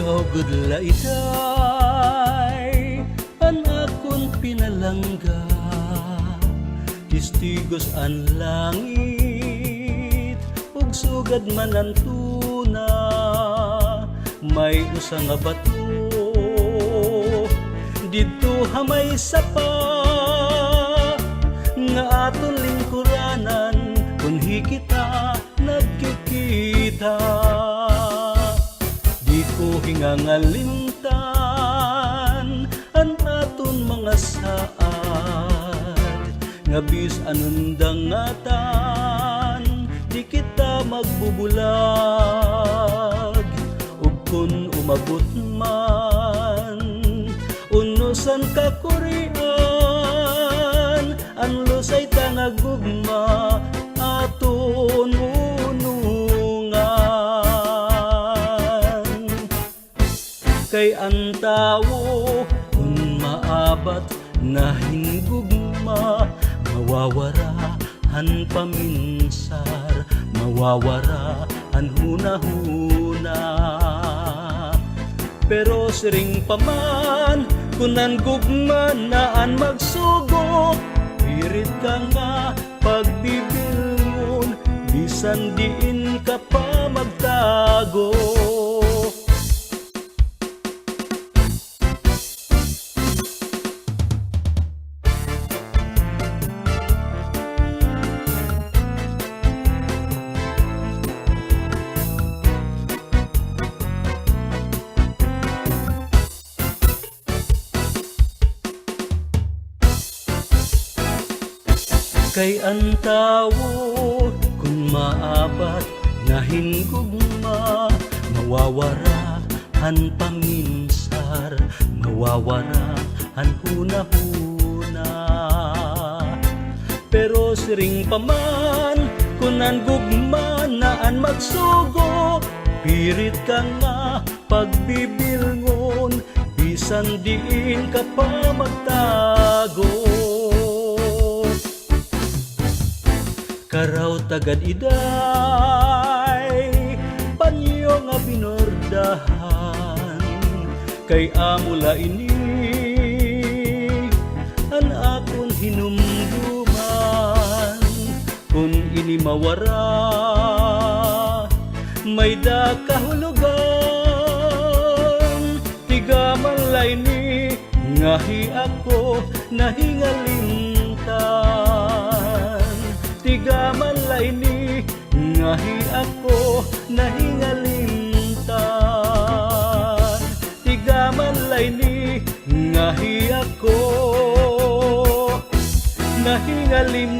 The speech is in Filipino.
Gudla itay an akon pinalangga, tistigos an langit ug sugad man ang tuna. May usa nga bato didto hamay sapa nga aton lingkuranan kunhi kita nagkikita. Di ko hingangalimtan an aton mga saad nga bis anundangatan di kita magbubulag. Ug kun umabot man unusan ka kurian an lusay tangagugma aton unungan. Kay ang tawo kun maabat na hinggugma mawawarahan paminsar, mawawarahan hunahuna. Pero siring paman kunan gugma naan magsugo, pirit ka nga pagbibilngon bisan diin ka pa magtago. Kay ang tawo kung maabat na hinggugma mawawarahan paminsar, mawawarahan hunahuna. Pero siring paman kunan gugma naan magsugo, pirit ka nga pagbibilngon bisan diin ka pa magtago. Karaw tagad iday panyo nga binordahan, kay amula ini an akon hinumduman. Kun ini mawara may da kahulugan, tigaman lay ni ngahi ako nahingalintan. Tigaman lay ni ngahi ako nahingalintan. Tigaman lay ni ngahi ako nahingalintan.